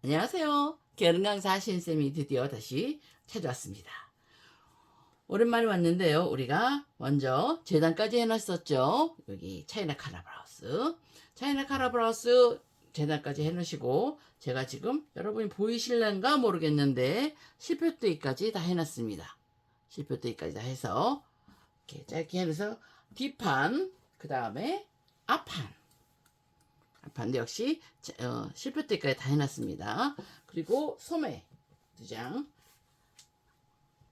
안녕하세요. 게으른 강사 신쌤이 드디어 다시 찾아왔습니다. 오랜만에 왔는데요. 우리가 먼저 재단까지 해놨었죠. 여기 차이나 카라브라우스. 차이나 카라브라우스 재단까지 해놓으시고 제가 지금 여러분이 보이실란가 모르겠는데 실표뜨기까지 다 해놨습니다. 실표뜨기까지 다 해서 이렇게 짧게 해서 뒷판, 그 다음에 앞판. 반대 역시 실표때까지 다 해놨습니다. 그리고 소매 2장,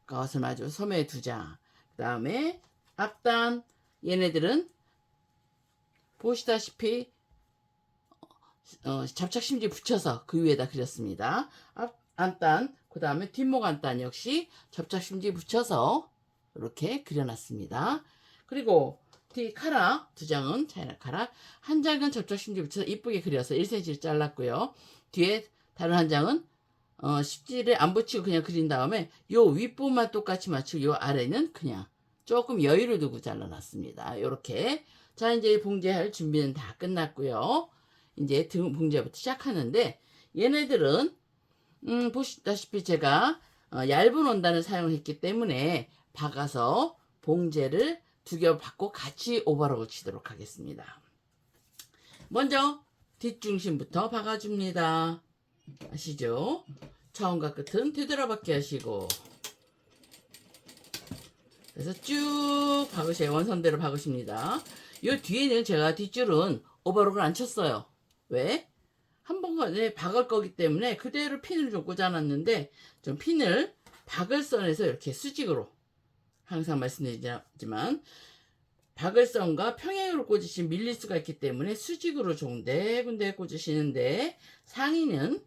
가옷을 마주 소매 2장, 그 다음에 앞단, 얘네들은 보시다시피 접착심지 붙여서 그 위에다 그렸습니다. 안단, 그 다음에 뒷목 안단 역시 접착심지 붙여서 이렇게 그려놨습니다. 그리고 뒤 카라 2장은 차이나 카라, 한 장은 접착심지 붙여서 이쁘게 그려서 1cm를 잘랐고요. 뒤에 다른 한 장은 십지를 안 붙이고 그냥 그린 다음에 요 윗부분만 똑같이 맞추고 요 아래는 그냥 조금 여유를 두고 잘라놨습니다. 요렇게. 자, 이제 봉제할 준비는 다 끝났고요. 이제 등 봉제부터 시작하는데 얘네들은 보시다시피 제가 얇은 원단을 사용했기 때문에 박아서 봉제를 2겹 받고 같이 오버록을 치도록 하겠습니다. 먼저 뒷중심부터 박아줍니다. 아시죠? 처음과 끝은 되돌아박기 하시고, 그래서 쭉 박으세요. 원선대로 박으십니다. 이 뒤에는 제가 뒷줄은 오버록을 안 쳤어요. 왜? 한 번간에 박을 거기 때문에 그대로 핀을 좀 꽂아놨는데, 좀 핀을 박을선에서 이렇게 수직으로, 항상 말씀드리지만 박을선과 평행으로 꽂으시면 밀릴 수가 있기 때문에 수직으로 군데 꽂으시는데, 상의는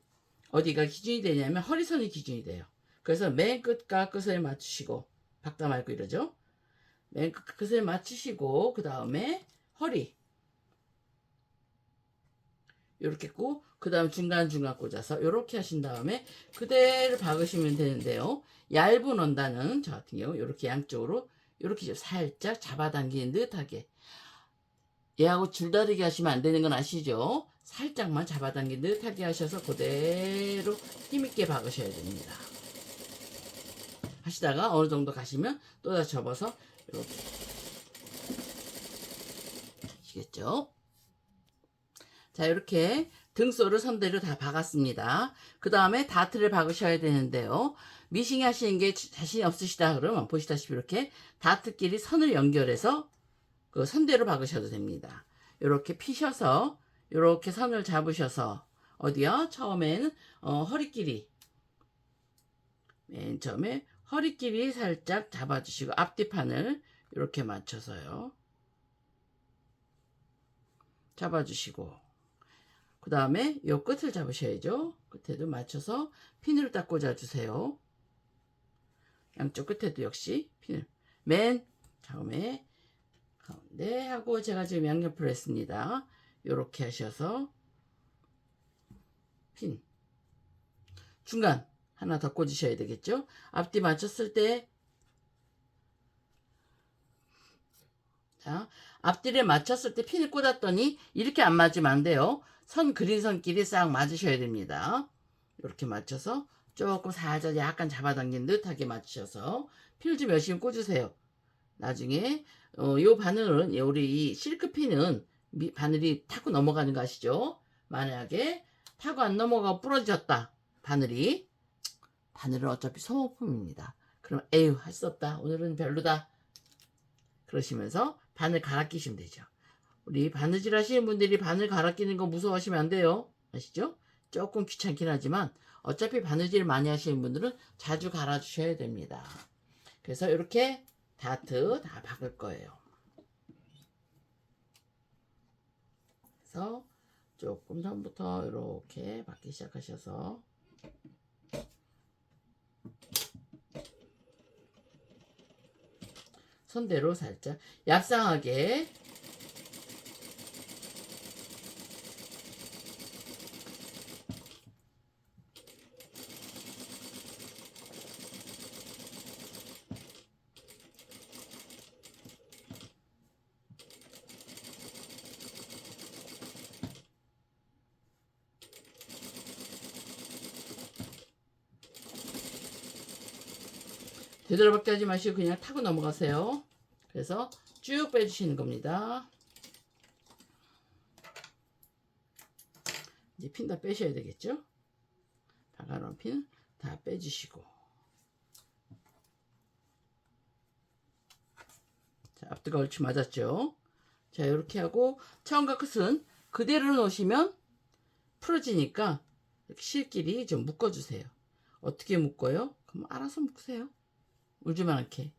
어디가 기준이 되냐면 허리선이 기준이 돼요. 그래서 맨 끝과 끝을 맞추시고, 박다 말고 이러죠. 맨 끝을 맞추시고, 그 다음에 허리 요렇게 꽂고, 그 다음 중간중간 꽂아서 요렇게 하신 다음에 그대로 박으시면 되는데요. 얇은 원단은 저 같은 경우 요렇게 양쪽으로 요렇게 살짝 잡아당기는 듯하게, 얘하고 줄다리기 하시면 안 되는 건 아시죠? 살짝만 잡아당기는 듯하게 하셔서 그대로 힘있게 박으셔야 됩니다. 하시다가 어느 정도 가시면 또 다시 접어서 이렇게, 아시겠죠? 자, 이렇게 등소를 선대로 다 박았습니다. 그 다음에 다트를 박으셔야 되는데요. 미싱 하시는 게 자신이 없으시다 그러면 보시다시피 이렇게 다트끼리 선을 연결해서 그 선대로 박으셔도 됩니다. 이렇게 피셔서 이렇게 선을 잡으셔서 어디요? 처음에는 허리끼리, 맨 처음에 허리끼리 살짝 잡아주시고 앞뒤판을 이렇게 맞춰서요. 잡아주시고, 그 다음에 요 끝을 잡으셔야죠. 끝에도 맞춰서 핀으로 딱 꽂아주세요. 양쪽 끝에도 역시 핀을 맨 처음에 가운데 하고, 제가 지금 양옆으로 했습니다. 요렇게 하셔서 핀 중간 하나 더 꽂으셔야 되겠죠. 앞뒤 맞췄을 때, 자, 앞뒤를 맞췄을 때 핀을 꽂았더니 이렇게 안 맞으면 안 돼요. 선 그린 선끼리 싹 맞으셔야 됩니다. 이렇게 맞춰서 조금 살짝 약간 잡아당긴 듯하게 맞추셔서 핀을 좀 열심히 꽂으세요. 나중에 요 바늘은, 우리 이 실크핀은 바늘이 타고 넘어가는 거 아시죠? 만약에 타고 안 넘어가고 부러졌다, 바늘은 어차피 소모품입니다. 그럼 에휴, 할 수 없다, 오늘은 별로다, 그러시면서 바늘 갈아 끼시면 되죠. 우리 바느질 하시는 분들이 바늘 갈아 끼는 거 무서워하시면 안 돼요. 아시죠? 조금 귀찮긴 하지만 어차피 바느질 많이 하시는 분들은 자주 갈아 주셔야 됩니다. 그래서 이렇게 다트 다 박을 거예요. 그래서 조금 전부터 이렇게 박기 시작하셔서 손대로 살짝 얍상하게 되돌아박기 하지 마시고 그냥 타고 넘어가세요. 그래서 쭉 빼주시는 겁니다. 이제 핀 다 빼셔야 되겠죠? 박아놓은 핀 다 빼주시고. 자, 앞뒤가 옳지 맞았죠? 자, 이렇게 하고 처음과 끝은 그대로 놓으시면 풀어지니까 이렇게 실끼리 좀 묶어주세요. 어떻게 묶어요? 그럼 알아서 묶으세요. 울지만 않게.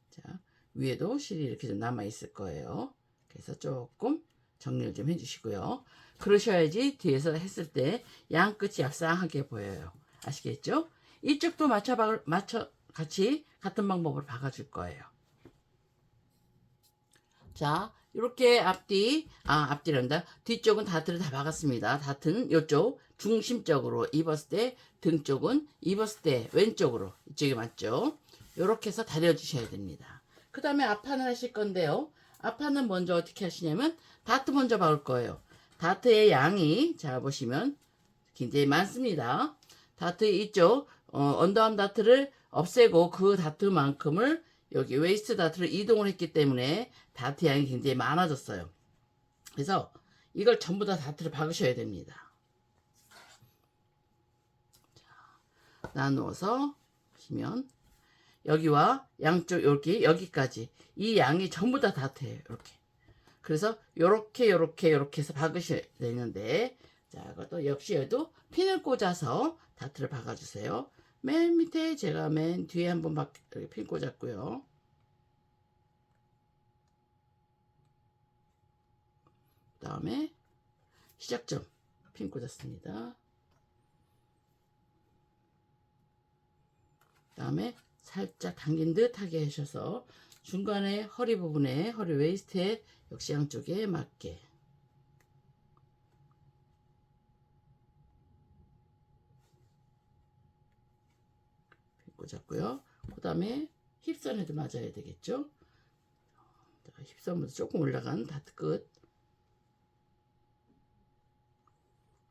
자, 위에도 실이 이렇게 좀 남아있을 거예요. 그래서 조금 정리를 좀 해주시고요. 그러셔야지 뒤에서 했을 때 양 끝이 얍상하게 보여요. 아시겠죠? 이쪽도 맞춰 같이 같은 방법으로 박아줄 거예요. 자, 이렇게 앞뒤란다. 뒤쪽은 다트를 다 박았습니다. 다트는 이쪽 중심적으로 입었을 때, 등 쪽은 입었을 때 왼쪽으로, 이쪽이 맞죠? 이렇게 해서 다려주셔야 됩니다. 그 다음에 앞판을 하실 건데요. 앞판은 먼저 어떻게 하시냐면 다트 먼저 박을 거예요. 다트의 양이 자 보시면 굉장히 많습니다. 다트 이쪽 언더암 다트를 없애고 그 다트만큼을 여기 웨이스트 다트를 이동을 했기 때문에 다트 양이 굉장히 많아졌어요. 그래서 이걸 전부 다 다트를 박으셔야 됩니다. 자, 나누어서 보시면 여기와 양쪽 여기까지 이 양이 전부 다 다트예요. 이렇게. 그래서 요렇게 해서 박으셔야 되는데, 자, 이것도 역시 얘도 핀을 꽂아서 다트를 박아주세요. 맨 밑에 제가 맨 뒤에 한번 이렇게 핀 꽂았고요. 그 다음에 시작점 핀 꽂았습니다. 그 다음에 살짝 당긴 듯 하게 하셔서 중간에 허리 부분에 허리 웨이스트에 역시 양쪽에 맞게 꽂았고요. 그 다음에 힙선에도 맞아야 되겠죠. 힙선부터 조금 올라간 다트 끝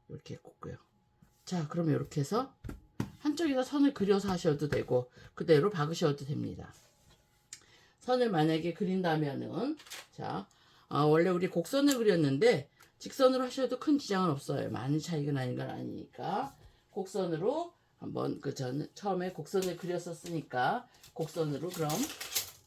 이렇게 꽂고요. 자, 그러면 이렇게 해서 한쪽에다 선을 그려서 하셔도 되고 그대로 박으셔도 됩니다. 선을 만약에 그린다면은 자, 원래 우리 곡선을 그렸는데 직선으로 하셔도 큰 지장은 없어요. 많은 차이가 나는 건 아니니까 곡선으로 한번 저는 처음에 곡선을 그렸었으니까 곡선으로 그럼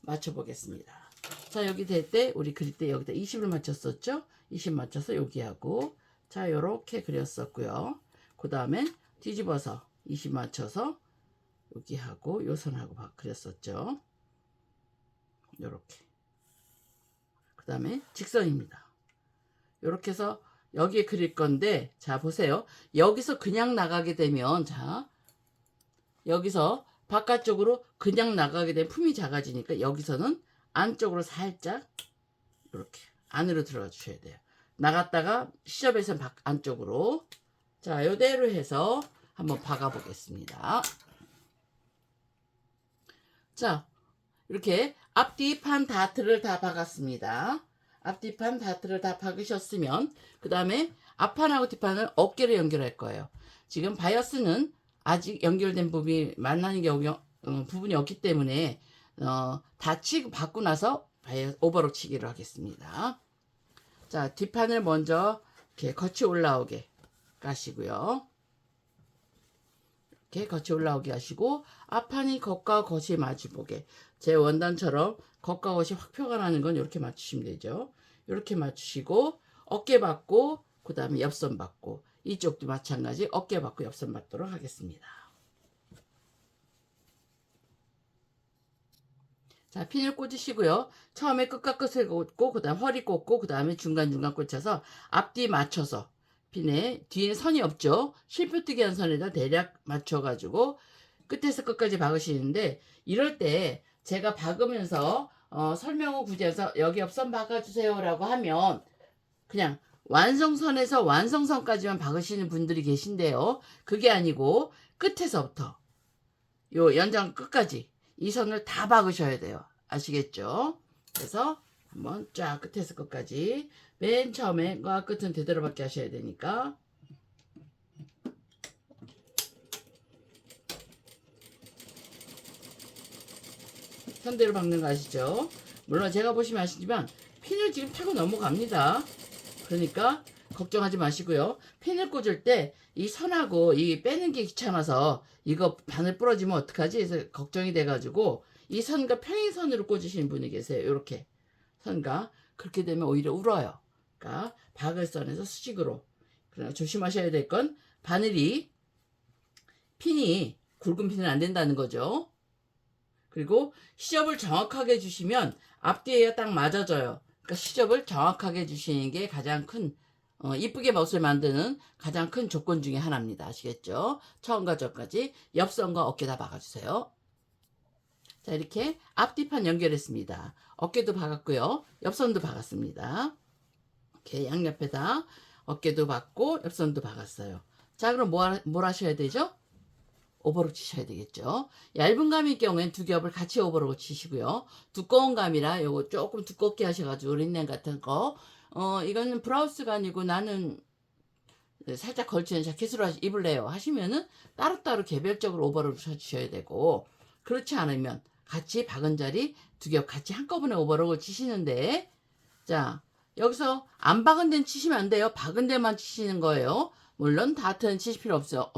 맞춰 보겠습니다. 자, 여기 될 때 우리 그릴 때 여기다 20을 맞췄었죠? 20 맞춰서 여기하고 자, 요렇게 그렸었고요. 그 다음엔 뒤집어서 20 맞춰서 여기하고 요 선하고 그렸었죠. 요렇게. 그 다음에 직선입니다. 요렇게 해서 여기에 그릴 건데 자 보세요. 여기서 그냥 나가게 되면 자 여기서 바깥쪽으로 그냥 나가게 되면 품이 작아지니까 여기서는 안쪽으로 살짝 이렇게 안으로 들어가 주셔야 돼요. 나갔다가 시접에서 안쪽으로 자 요대로 해서 한번 박아 보겠습니다. 자 이렇게 앞뒤판 다트를 다 박았습니다. 앞뒤판 다트를 다 박으셨으면 그 다음에 앞판하고 뒷판을 어깨로 연결할 거예요. 지금 바이어스는 아직 연결된 부분이 만나는 부분이 없기 때문에 다 치고 받고 나서 오버록 치기로 하겠습니다. 자, 뒷판을 먼저 이렇게 거치 올라오게 까시고요. 이렇게 거치 올라오게 하시고 앞판이 겉과 겉이 마주보게 제 원단처럼 겉과 겉이 확 표가 나는 건 이렇게 맞추시면 되죠. 이렇게 맞추시고 어깨 받고 그 다음에 옆선 받고 이쪽도 마찬가지 어깨 받고 옆선 받도록 하겠습니다. 자, 핀을 꽂으시고요. 처음에 끝과 끝을 꽂고 그 다음 허리 꽂고 그 다음에 중간중간 꽂혀서 앞뒤 맞춰서 핀에 뒤에 선이 없죠. 실표뜨기 한 선에다 대략 맞춰가지고 끝에서 끝까지 박으시는데 이럴 때 제가 박으면서 설명을 굳이 해서 여기 옆선 박아주세요 라고 하면 그냥 완성선에서 완성선까지만 박으시는 분들이 계신데요. 그게 아니고 끝에서부터 요 연장 끝까지 이 선을 다 박으셔야 돼요. 아시겠죠? 그래서 한번 쫙 끝에서 끝까지 맨 처음에과 끝은 되돌아박기 하셔야 되니까 선대로 박는 거 아시죠? 물론 제가 보시면 아시지만 핀을 지금 타고 넘어갑니다. 그러니까 걱정하지 마시고요. 핀을 꽂을 때 이 선하고 이 빼는 게 귀찮아서 이거 바늘 부러지면 어떡하지? 해서 걱정이 돼가지고 이 선과 평행선으로 꽂으시는 분이 계세요. 이렇게 선과 그렇게 되면 오히려 울어요. 그러니까 박을선에서 수직으로. 그러나 조심하셔야 될 건 바늘이 핀이 굵은 핀은 안 된다는 거죠. 그리고 시접을 정확하게 주시면 앞뒤에 딱 맞아져요. 그러니까 시접을 정확하게 주시는 게 가장 큰 이쁘게 멋을 만드는 가장 큰 조건 중에 하나입니다. 아시겠죠? 처음과 저까지 옆선과 어깨 다 박아주세요. 자, 이렇게 앞뒤판 연결했습니다. 어깨도 박았고요. 옆선도 박았습니다. 이렇게 양옆에다 어깨도 박고 옆선도 박았어요. 자, 그럼 뭘 하셔야 되죠? 오버록 치셔야 되겠죠. 얇은 감일 경우엔 두 겹을 같이 오버록 치시고요. 두꺼운 감이라 요거 조금 두껍게 하셔가지고 린넨 같은 거 이거는 브라우스가 아니고 나는 살짝 걸치는 자켓으로 입을래요 하시면은 따로따로 개별적으로 오버록을 쳐주셔야 되고, 그렇지 않으면 같이 박은 자리 두 겹 같이 한꺼번에 오버록을 치시는데, 자 여기서 안 박은 데는 치시면 안 돼요. 박은 데만 치시는 거예요. 물론 다트는 치실 필요 없죠.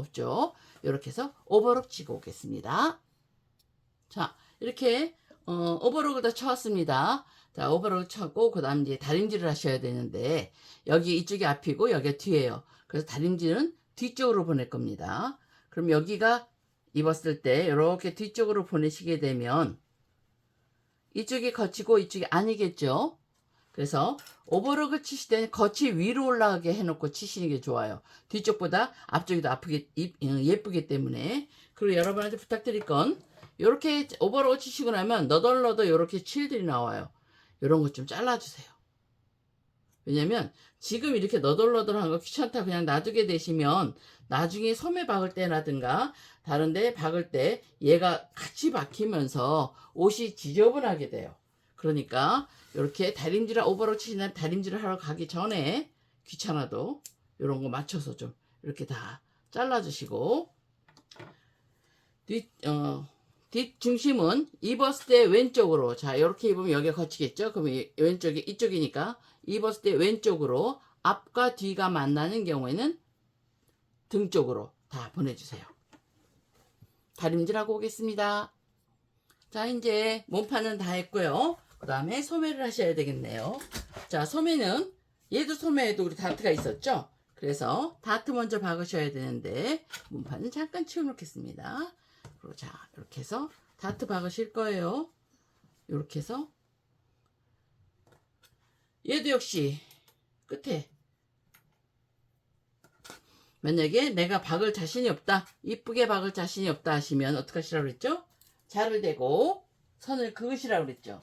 이렇게 해서 오버록 치고 오겠습니다. 자, 이렇게 오버록을 다 쳐왔습니다. 자, 오버록 쳤고 그 다음 이제 다림질을 하셔야 되는데, 여기 이쪽이 앞이고 여기가 뒤에요. 그래서 다림질은 뒤쪽으로 보낼 겁니다. 그럼 여기가 입었을 때 이렇게 뒤쪽으로 보내시게 되면 이쪽이 거치고 이쪽이 아니겠죠. 그래서 오버록을 치실 때는 겉이 위로 올라가게 해놓고 치시는 게 좋아요. 뒤쪽보다 앞쪽이 더 예쁘기 때문에. 그리고 여러분한테 부탁드릴 건, 이렇게 오버록을 치시고 나면 너덜너덜 이렇게 칠들이 나와요. 이런 거 좀 잘라주세요. 왜냐면 지금 이렇게 너덜너덜한 거 귀찮다 그냥 놔두게 되시면 나중에 소매 박을 때라든가 다른데 박을 때 얘가 같이 박히면서 옷이 지저분하게 돼요. 그러니까 이렇게 다림질을 오버록 치시는 다림질을 하러 가기 전에 귀찮아도 이런 거 맞춰서 좀 이렇게 다 잘라주시고, 뒷 중심은 입었을 때 왼쪽으로, 자 이렇게 입으면 여기가 거치겠죠. 그럼 왼쪽이 이쪽이니까 입었을 때 왼쪽으로, 앞과 뒤가 만나는 경우에는 등 쪽으로 다 보내주세요. 다림질하고 오겠습니다. 자, 이제 몸판은 다 했고요. 그 다음에 소매를 하셔야 되겠네요. 자, 소매는 얘도 소매에도 우리 다트가 있었죠. 그래서 다트 먼저 박으셔야 되는데 몸판은 잠깐 치워놓겠습니다. 그리고 자, 이렇게 해서 다트 박으실 거예요. 이렇게 해서 얘도 역시 끝에, 만약에 내가 박을 자신이 없다, 이쁘게 박을 자신이 없다 하시면 어떻게 하시라고 그랬죠? 자를 대고 선을 그으시라고 그랬죠.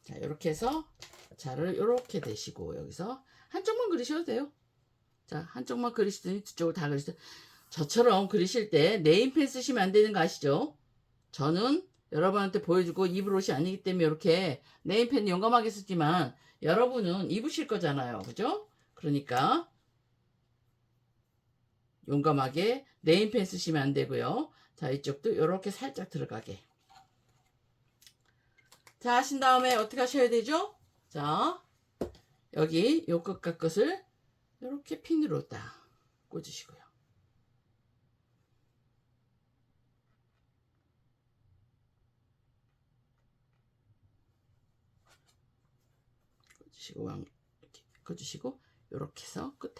자, 이렇게 해서 자를 이렇게 대시고 여기서 한쪽만 그리셔도 돼요. 자, 한쪽만 그리시더니 두 쪽을 다 그리시더니, 저처럼 그리실 때 네임펜 쓰시면 안 되는 거 아시죠? 저는 여러분한테 보여주고 입을 옷이 아니기 때문에 이렇게 네임펜 용감하게 쓰지만 여러분은 입으실 거잖아요. 그죠? 그러니까 용감하게 네임펜 쓰시면 안 되고요. 자, 이쪽도 이렇게 살짝 들어가게. 자, 하신 다음에 어떻게 하셔야 되죠? 자, 여기 요 끝과 끝을 이렇게 핀으로 딱 꽂으시고요. 꽂으시고 이렇게 꽂으시고 이렇게 해서 끝에.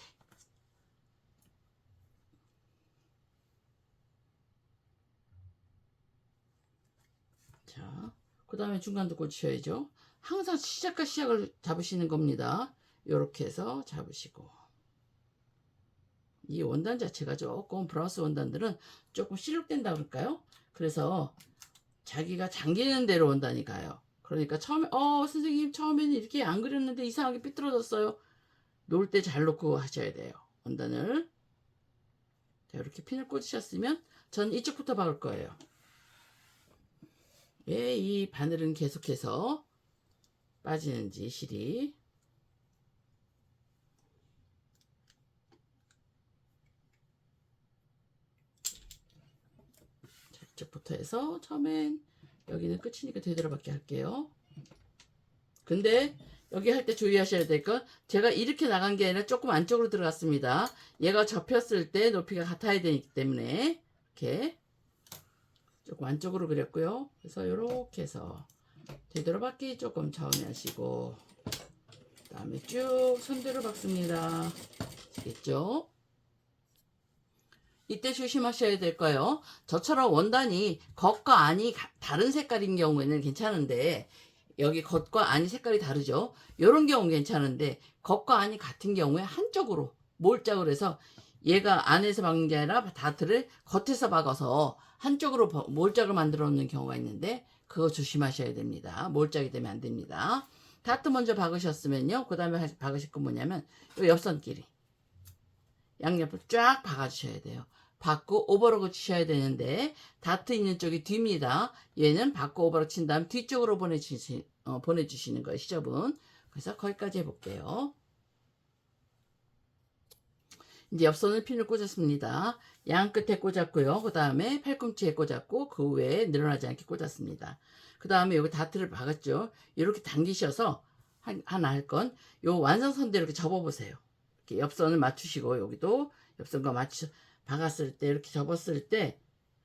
자, 그 다음에 중간도 꽂으셔야죠. 항상 시작과 시작을 잡으시는 겁니다. 이렇게 해서 잡으시고, 이 원단 자체가 조금 브라우스 원단들은 조금 실룩된다 그럴까요? 그래서 자기가 잠기는 대로 원단이 가요. 그러니까 처음에 선생님 처음에는 이렇게 안 그렸는데 이상하게 삐뚤어졌어요. 놓을 때 잘 놓고 하셔야 돼요. 원단을. 자, 이렇게 핀을 꽂으셨으면 전 이쪽부터 박을 거예요. 왜 이 바늘은 계속해서 빠지는지 실이. 이쪽부터 해서 처음엔 여기는 끝이니까 되돌아밖에 할게요. 근데 여기 할 때 주의하셔야 될 건 제가 이렇게 나간 게 아니라 조금 안쪽으로 들어갔습니다. 얘가 접혔을 때 높이가 같아야 되기 때문에 이렇게 조금 안쪽으로 그렸고요. 그래서 이렇게 해서 되돌아박기 조금 처음에 하시고 그 다음에 쭉 손대로 박습니다. 아시겠죠? 이때 조심하셔야 될 거예요. 저처럼 원단이 겉과 안이 다른 색깔인 경우에는 괜찮은데 여기 겉과 안이 색깔이 다르죠. 이런 경우는 괜찮은데 겉과 안이 같은 경우에 한쪽으로 몰짝으로 해서 얘가 안에서 박는 게 아니라 다트를 겉에서 박아서 한쪽으로 몰짝을 만들어 놓는 경우가 있는데 그거 조심하셔야 됩니다. 몰짝이 되면 안 됩니다. 다트 먼저 박으셨으면요. 그 다음에 박으실 건 뭐냐면 이 옆선끼리 양옆을 쫙 박아주셔야 돼요. 받고 오버로그 치셔야 되는데 다트 있는 쪽이 뒤입니다. 얘는 받고 오버로그 친 다음 뒤쪽으로 보내주시는 거예요. 시접은. 그래서 거기까지 해볼게요. 이제 옆선을 핀을 꽂았습니다. 양 끝에 꽂았고요. 그 다음에 팔꿈치에 꽂았고 그 외에 늘어나지 않게 꽂았습니다. 그 다음에 여기 다트를 박았죠. 이렇게 당기셔서 하나 할 건 요 완성선대로 이렇게 접어보세요. 이렇게 옆선을 맞추시고 여기도 옆선과 박았을 때 이렇게 접었을 때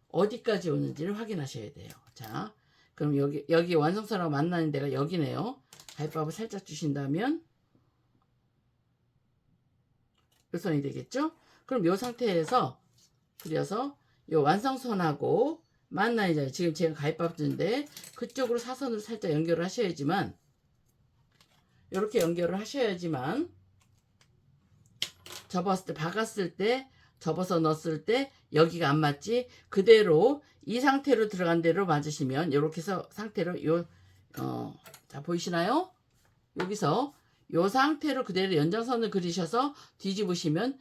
어디까지 오는지를 확인하셔야 돼요. 자, 그럼 여기 완성선하고 만나는 데가 여기네요. 가위밥을 살짝 주신다면 요 선이 되겠죠? 그럼 요 상태에서 그려서 요 완성선하고 만나는 자리, 지금 제가 가위밥 주는데 그쪽으로 사선으로 살짝 연결을 하셔야지만 이렇게 연결을 하셔야지만 접었을 때 박았을 때 접어서 넣었을 때 여기가 안 맞지 그대로 이 상태로 들어간 대로 맞으시면 이렇게 해서 상태로 자 보이시나요? 여기서 요 상태로 그대로 연장선을 그리셔서 뒤집으시면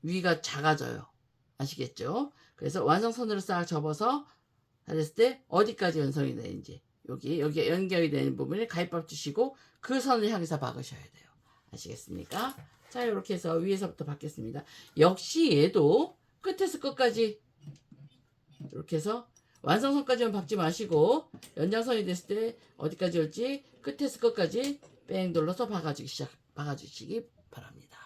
위가 작아져요. 아시겠죠? 그래서 완성선으로 싹 접어서 했을 때 어디까지 완성이 되는지 여기 연결이 되는 부분에 가위밥 주시고 그 선을 향해서 박으셔야 돼요. 아시겠습니까? 자, 이렇게 해서 위에서부터 박겠습니다. 역시 얘도 끝에서 끝까지 이렇게 해서 완성선까지만 박지 마시고 연장선이 됐을 때 어디까지 올지 끝에서 끝까지 뺑 눌러서 박아주시기 바랍니다.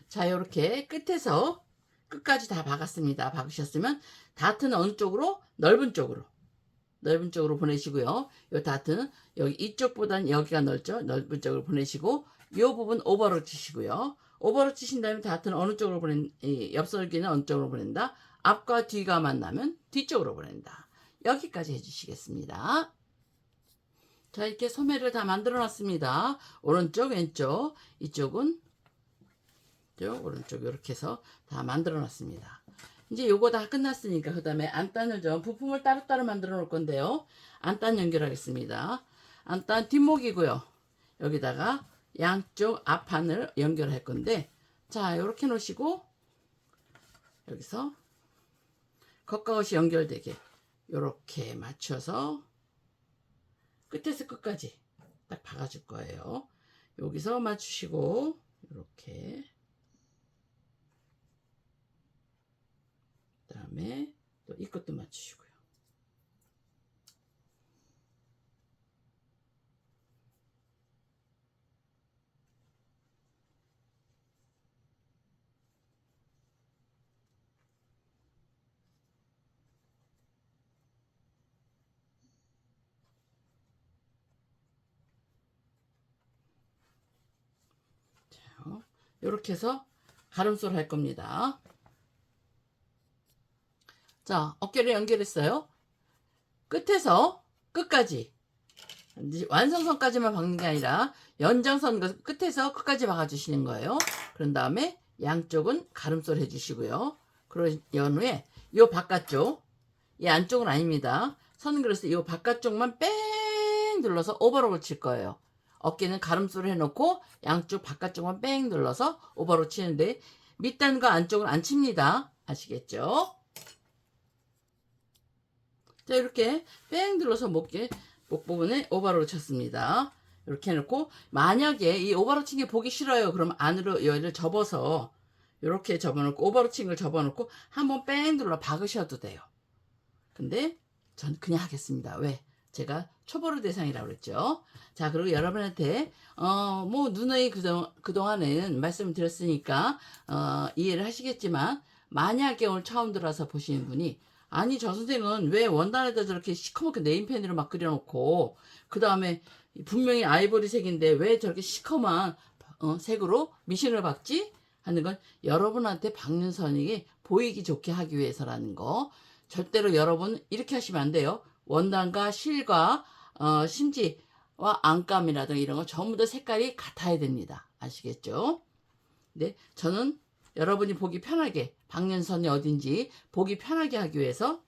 자, 이렇게 끝에서 끝까지 다 박았습니다. 박으셨으면 다트는 어느 쪽으로? 넓은 쪽으로 보내시고요. 이 다트는 여기 이쪽보다는 여기가 넓죠. 넓은 쪽으로 보내시고 이 부분 오버로 치시고요. 오버로 치신 다음에 다트는 어느 쪽으로 옆설기는 어느 쪽으로 보낸다. 앞과 뒤가 만나면 뒤쪽으로 보낸다. 여기까지 해주시겠습니다. 자, 이렇게 소매를 다 만들어 놨습니다. 오른쪽, 왼쪽, 이쪽은 오른쪽 이렇게 해서 다 만들어 놨습니다. 이제 요거 다 끝났으니까 그 다음에 안단을 부품을 따로따로 만들어 놓을 건데요. 안단 연결하겠습니다. 안단 뒷목이고요. 여기다가 양쪽 앞판을 연결할 건데 자, 이렇게 놓으시고 여기서 겉과 겉이 연결되게 이렇게 맞춰서 끝에서 끝까지 딱 박아줄 거예요. 여기서 맞추시고 이렇게 그 다음에 또 이 끝도 맞추시고요. 이렇게 해서 가름소를 할 겁니다. 자, 어깨를 연결했어요. 끝에서 끝까지 완성선까지만 박는 게 아니라 연장선 끝에서 끝까지 박아주시는 거예요. 그런 다음에 양쪽은 가름소를 해주시고요. 그런 후에 이 바깥쪽, 이 안쪽은 아닙니다. 선 그래서 이 바깥쪽만 뺑 눌러서 오버록을 칠 거예요. 어깨는 가름소를 해놓고 양쪽 바깥쪽만 뺑 눌러서 오버록 치는데 밑단과 안쪽은 안 칩니다. 아시겠죠? 자, 이렇게 뺑 눌러서 목 부분에 오버록을 쳤습니다. 이렇게 해놓고 만약에 이 오버록 친 게 보기 싫어요. 그럼 안으로 얘를 접어서 이렇게 접어놓고 오버록 친 걸 접어놓고 한번 뺑 눌러 박으셔도 돼요. 근데 전 그냥 하겠습니다. 왜? 제가 초보로 대상이라고 그랬죠. 자, 그리고 여러분한테 뭐 누누이 그동안에는 말씀을 드렸으니까 이해를 하시겠지만, 만약에 오늘 처음 들어와서 보시는 분이, 아니 저 선생은 왜 원단에다 저렇게 시커멓게 네임펜으로 막 그려놓고, 그 다음에 분명히 아이보리색인데 왜 저렇게 시커먼 색으로 미싱을 박지? 하는 건 여러분한테 박는 선이 보이기 좋게 하기 위해서라는 거. 절대로 여러분 이렇게 하시면 안 돼요. 원단과 실과 심지와 안감이라든가 이런 거 전부 다 색깔이 같아야 됩니다. 아시겠죠? 네, 저는 여러분이 보기 편하게, 박는 선이 어딘지 보기 편하게 하기 위해서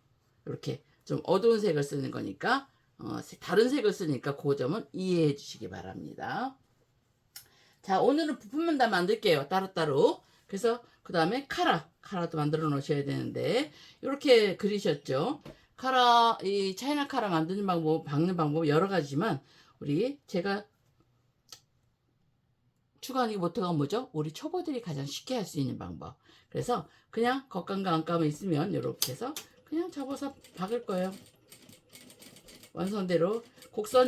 이렇게 좀 어두운 색을 쓰는 거니까, 다른 색을 쓰니까 그 점은 이해해 주시기 바랍니다. 자, 오늘은 부품만 다 만들게요. 따로따로. 그래서 그 다음에 카라도 만들어 놓으셔야 되는데, 이렇게 그리셨죠. 이 차이나 카라 만드는 방법, 박는 방법 여러 가지지만, 제가 추가하는 게 모토가 뭐죠? 우리 초보들이 가장 쉽게 할 수 있는 방법. 그래서 그냥 겉감과 안감이 있으면 이렇게 해서 그냥 접어서 박을 거예요. 완성대로.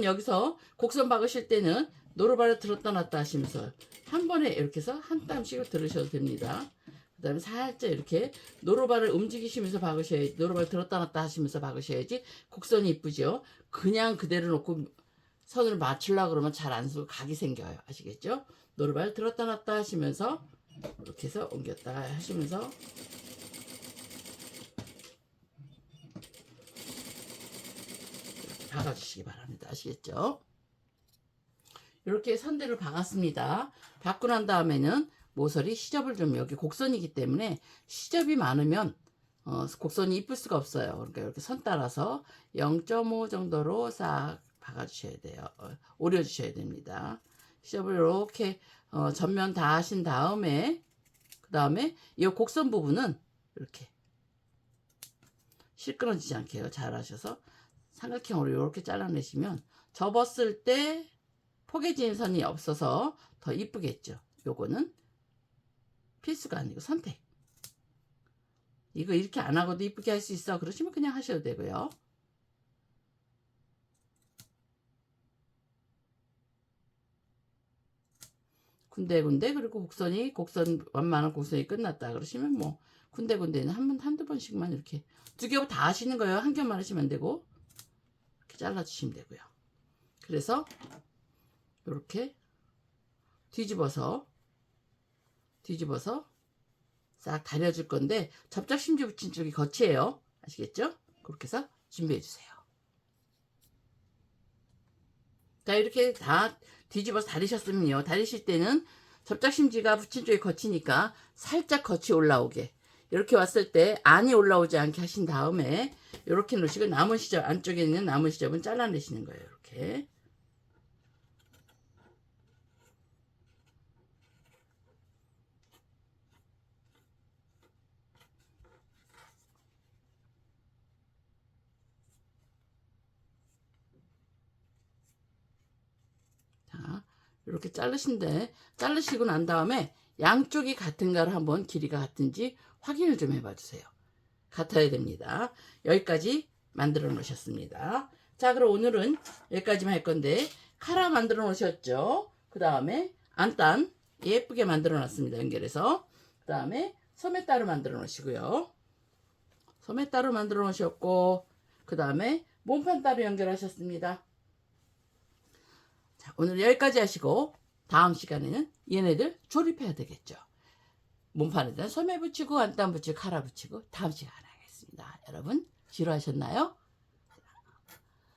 여기서 곡선 박으실 때는 노루발을 들었다 놨다 하시면서 한 번에 이렇게 해서 한 땀씩을 들으셔도 됩니다. 그 다음에 살짝 이렇게 노루발을 움직이시면서 박으셔야지, 노루발 들었다 놨다 하시면서 박으셔야지 곡선이 이쁘죠. 그냥 그대로 놓고 선을 맞추려고 그러면 잘 안 쓰고 각이 생겨요. 아시겠죠? 노루발 들었다 놨다 하시면서 이렇게 해서 옮겼다 하시면서 박아주시기 바랍니다. 아시겠죠? 이렇게 선대로 박았습니다. 박고 난 다음에는 모서리 시접을 좀, 여기 곡선이기 때문에 시접이 많으면 곡선이 이쁠 수가 없어요. 그러니까 이렇게 선 따라서 0.5 정도로 싹 박아주셔야 돼요. 오려주셔야 됩니다. 시접을 이렇게 전면 다 하신 다음에, 그 다음에 이 곡선 부분은 이렇게 시끄러지지 않게 잘 하셔서 삼각형으로 이렇게 잘라내시면 접었을 때 포개진 선이 없어서 더 이쁘겠죠. 요거는 필수가 아니고 선택. 이거 이렇게 안 하고도 이쁘게 할 수 있어 그러시면 그냥 하셔도 되고요. 군데군데, 그리고 곡선 완만한 곡선이 끝났다 그러시면 뭐 군데군데는 한두 번씩만 이렇게, 두 겹 다 하시는 거예요. 한 겹만 하시면 안 되고 이렇게 잘라주시면 되고요. 그래서 이렇게 뒤집어서 싹 다려줄 건데, 접착심지 붙인 쪽이 겉이에요. 아시겠죠? 그렇게 해서 준비해 주세요. 자, 이렇게 다 뒤집어서 다리셨으면요, 다리실 때는 접착심지가 붙인 쪽이 겉이니까 살짝 겉이 올라오게, 이렇게 왔을 때 안이 올라오지 않게 하신 다음에 이렇게 놓으시고, 남은 시접, 안쪽에 있는 남은 시접은 잘라내시는 거예요. 이렇게. 자, 이렇게 자르시고 난 다음에 양쪽이 같은가를 한번, 길이가 같은지 확인을 좀 해봐 주세요. 같아야 됩니다. 여기까지 만들어 놓으셨습니다. 자, 그럼 오늘은 여기까지만 할 건데, 카라 만들어 놓으셨죠? 그 다음에 안단 예쁘게 만들어 놨습니다. 연결해서. 그 다음에 소매따로 만들어 놓으시고요. 소매따로 만들어 놓으셨고, 그 다음에 몸판 따로 연결하셨습니다. 자, 오늘 여기까지 하시고 다음 시간에는 얘네들 조립해야 되겠죠. 몸판에다 소매 붙이고 안단 붙이고 카라 붙이고 다음 시간에 하겠습니다. 여러분 지루하셨나요?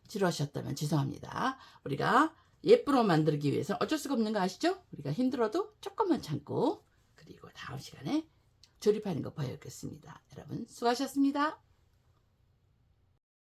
지루하셨다면 죄송합니다. 우리가 예쁜 옷 만들기 위해서 어쩔 수가 없는 거 아시죠? 우리가 힘들어도 조금만 참고, 그리고 다음 시간에 조립하는 거 보여드리겠습니다. 여러분 수고하셨습니다.